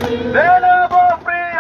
They never free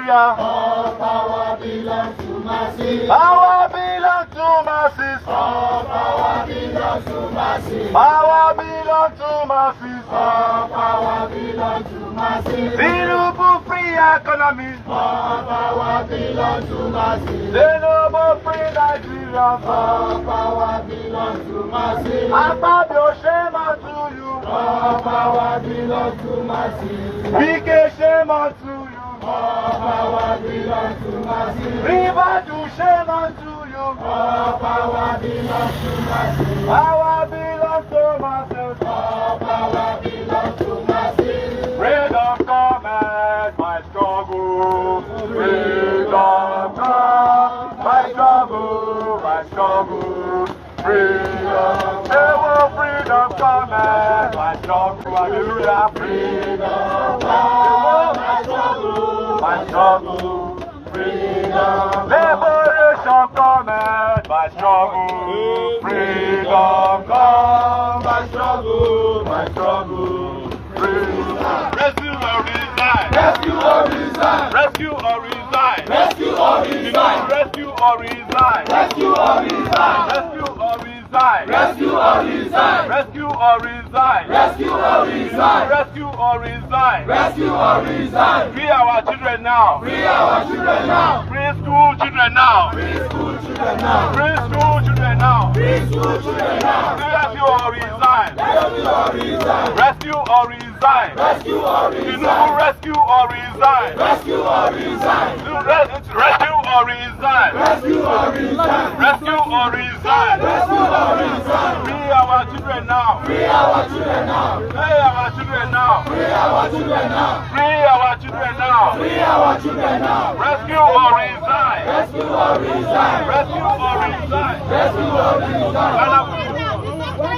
Nigeria. All power belongs to masses. Power belongs to masses. All power belongs to masses. Power belongs to masses. All power belongs to masses. Tinubu free economy. All power belongs to masses. Tinubu free Nigeria. All power belongs to masses. Akpabio shame unto you. All power belongs to masses. Big shame unto you. All power belongs to masses. River to shame unto you. All power belongs to masses. Power belongs to masses. All power belongs to masses. Freedom cometh by struggle. Freedom comes by struggle, by struggle. Freedom, freedom cometh by struggle. Hallelujah. Freedom comes by struggle. By struggle. Freedom. Liberation cometh by struggle. Freedom comes by struggle, by struggle. Freedom. Rescue or resign. Rescue or resign. Rescue or resign. Rescue or resign. Rescue or resign. Rescue or resign. Rescue or resign. Rescue or resign. Rescue or resign. Rescue or resign. Rescue or resign. Rescue or resign. Free our children now. Free our children now. Free school children now. Free school children now. Free school children now. Free school children now. Rescue or resign. Rescue or resign. Rescue or resign. Rescue or resign. Tinubu rescue or resign. Rescue or resign. Rescue or resign. Rescue or resign. Rescue or resign. Rescue or resign. Free our children now. Free our children now. Free our children now. Free our children now. Free our children now. Free our children now. Rescue or resign. Rescue or resign. Rescue or resign. Rescue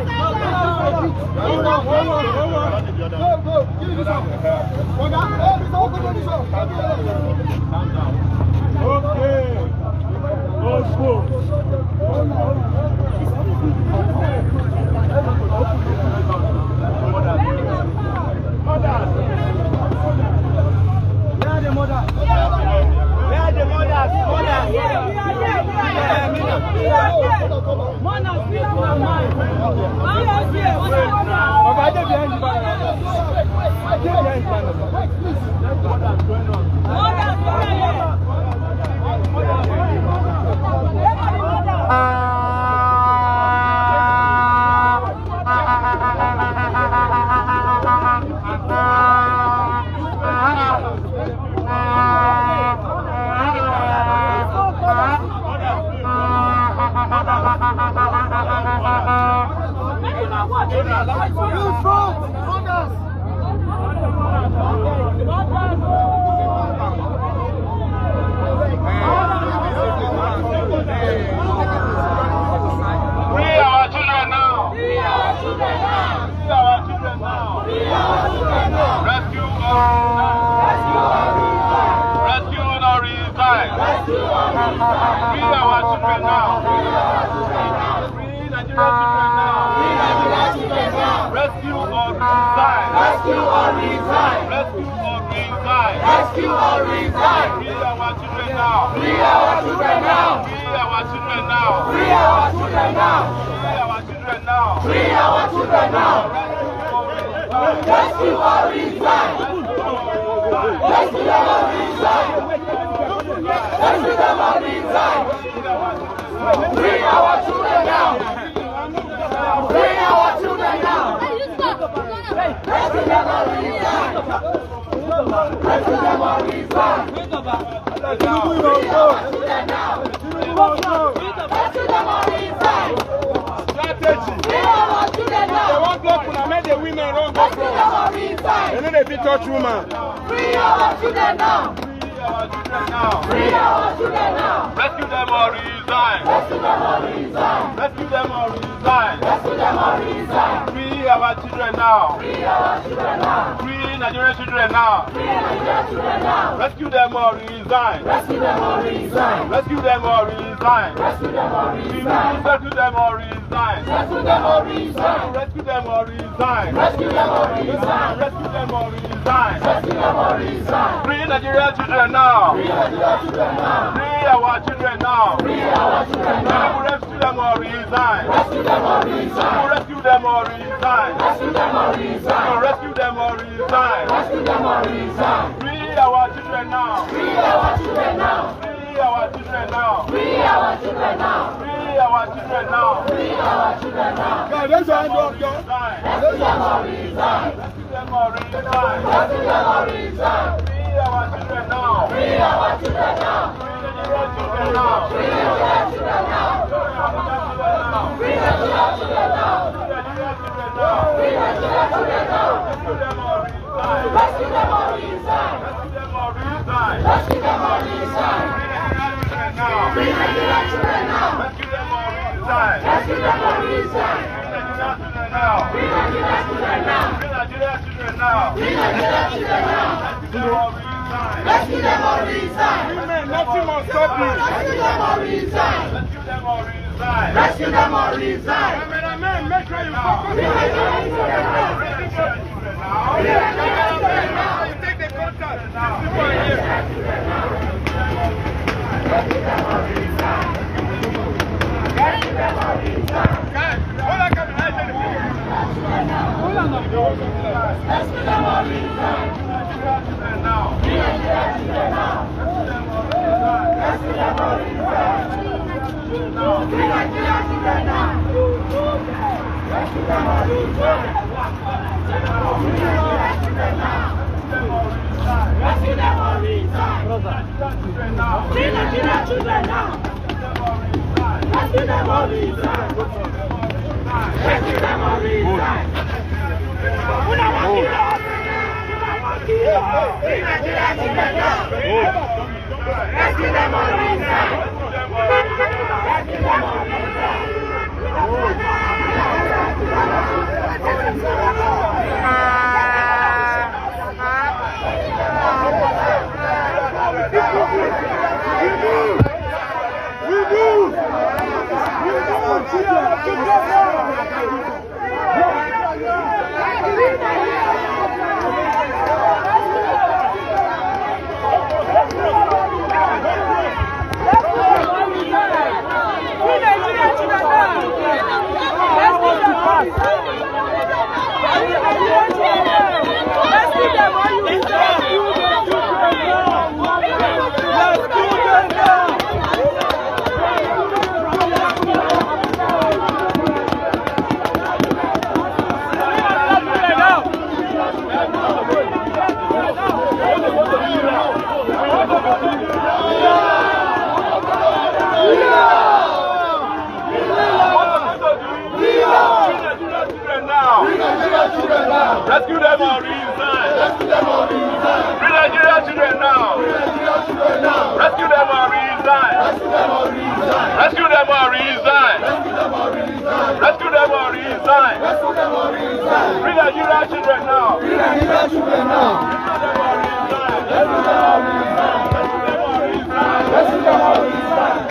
or resign. Okay. Let's go. Touch woman. Free our children now. Free our children now. Rescue them or resign. Rescue them or resign. Rescue them or resign. Rescue them or resign. Free Free our children now. Free our children now. Free Nigerian children now. Free Nigerian children now. Rescue them or resign. Rescue them or resign. Rescue them or resign. Rescue them or resign. Rescue them or resign. Rescue them or resign. Rescue them or resign. Rescue them or resign. Rescue them or resign. Rescue them or resign. Free Nigerian children now. Free Nigerian children now. Free our children now. Free our children now. Rescue them or resign. Rescue them or resign. Rescue them or resign. Rescue them or resign. Rescue them or resign. Rescue them or resign. Free our children now. Free our children now. Free our children now. Free our children now. Free our children now. Free our children now. Rescue them or resign. Rescue them or resign. Rescue them or resign. Rescue them or resign. Free our children now. Free our children now. Free our children now. Free our children now. Free our children now. Free our children now. Rescue them or resign. Rescue them or resign. Rescue them or resign. Rescue them or resign. Free Nigerian children now. Rescue them or resign. Rescue them or resign. Free Nigerian children now. Free Nigerian children Free Nigerian children now. now. Free Nigerian children now. Rescue them or resign. Rescue them or resign. Women, nothing must stop you. Rescue them or resign. Rescue them or resign. Rescue them or resign. Cameraman, make sure you focus. Free Nigerian children now. Free Nigerian children now. Free Nigerian children now. You take the contact. These people are here. Rescue them or resign. Rescue them or resign. Guys, hold on, come on. Hold on. Rescue them or resign. Now. Free Nigerian children now. Rescue them or resign. Free Nigerian children now. Rescue them or resign. Free Nigerian children now. Rescue them or resign. Free Nigerian children now. Rescue them or resign. Rescue them or resign. Free Nigerian children now. Rescue them or resign. Rescue them or resign. Rescue them or resign. Rescue them or resign. Free Nigerian children now. Rescue them or resign. Rescue them or resign. Rescue them or resign. Free Nigerian children now. Free Nigerian children now. Rescue them or resign. Rescue them or resign.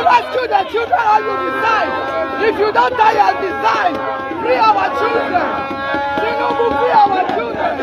Rescue the children or you decide. If you don't die, you decide. Free our children. Tinubu, free our children.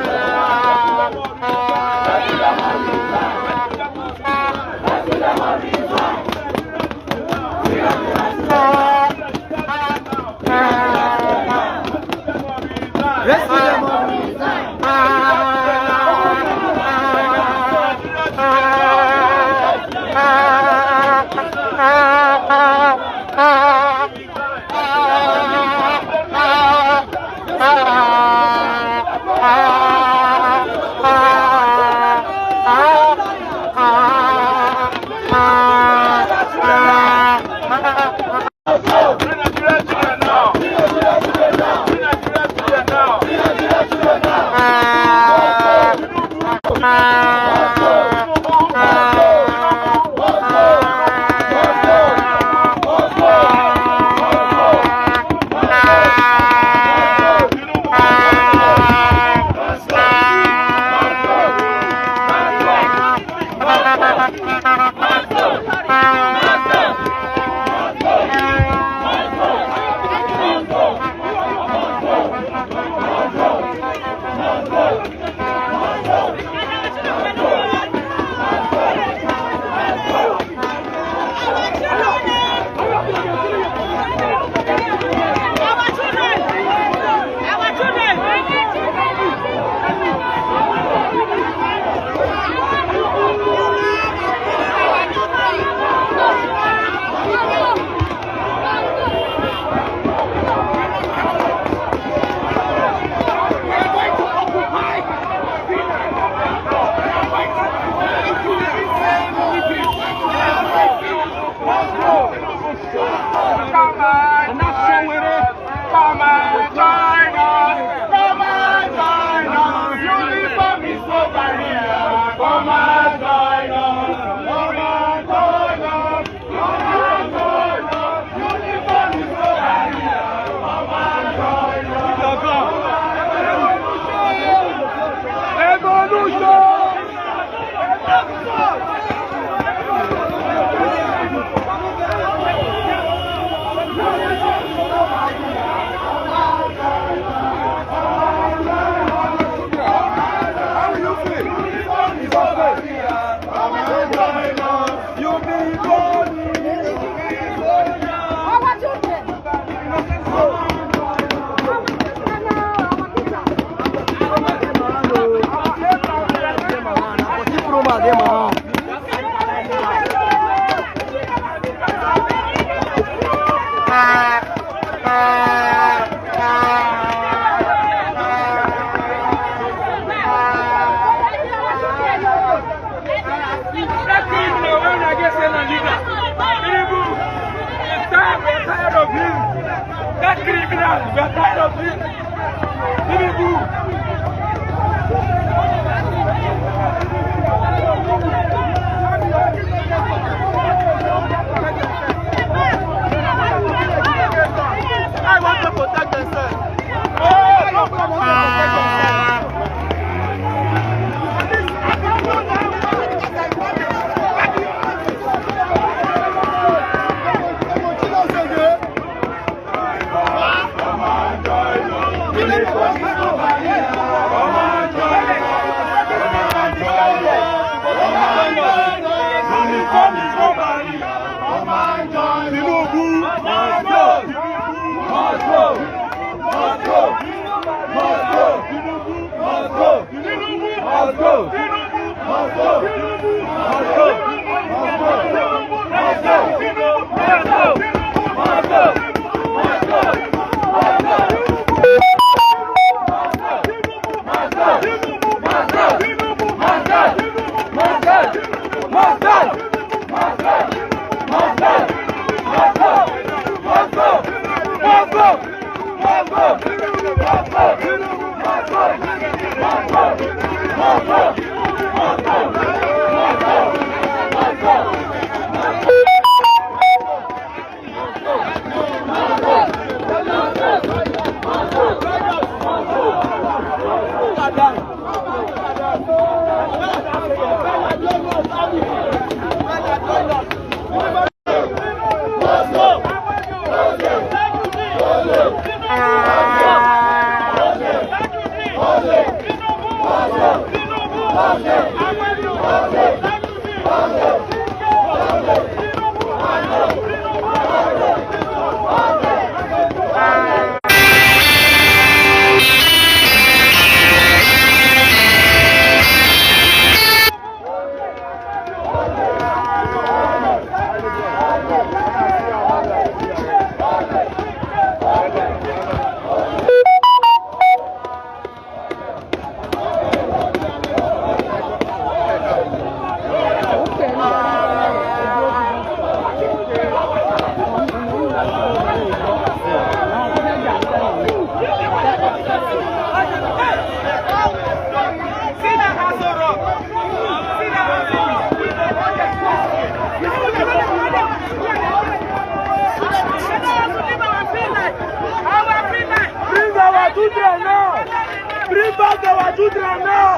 back our children now.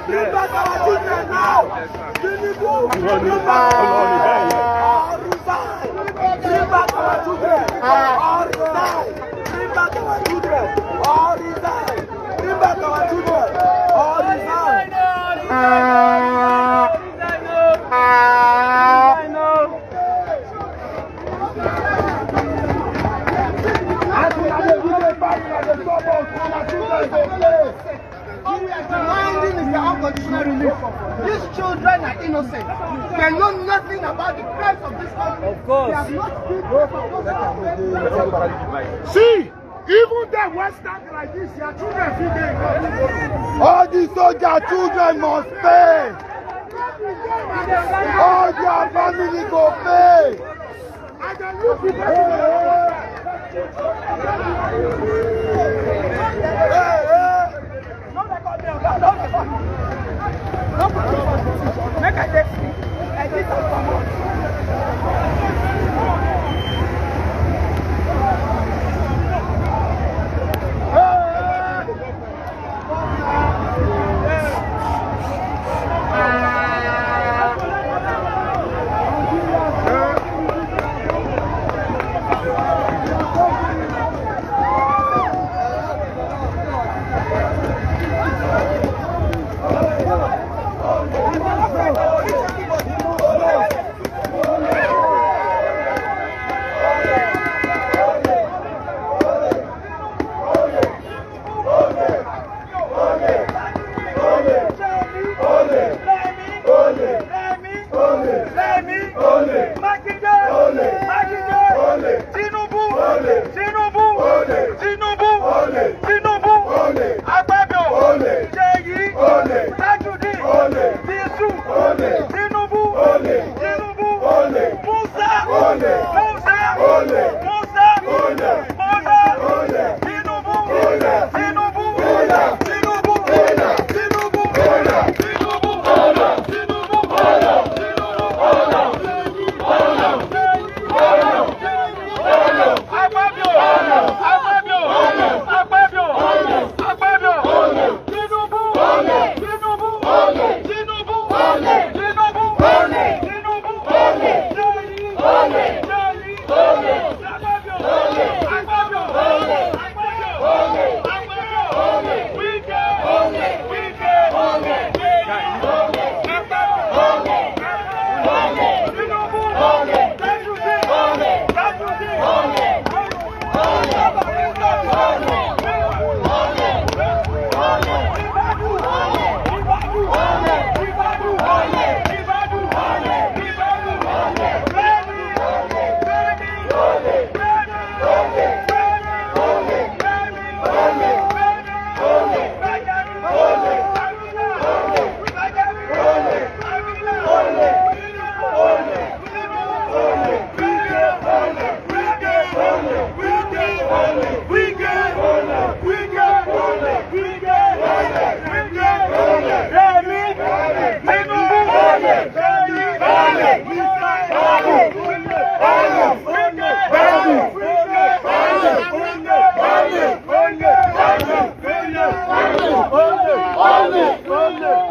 Bring back our children now. Bring back our children. All resign. Bring back our children. All resign. Bring back our children. All resign. All we are demanding is the unconditional release. These children are innocent. They know nothing about the crimes of this country. Of course. They have not been. See, even the Western like this, your children feel they. All the soldier children must pay. All their family go pay. And then you see Make I take sleep. I did some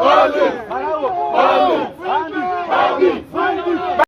Only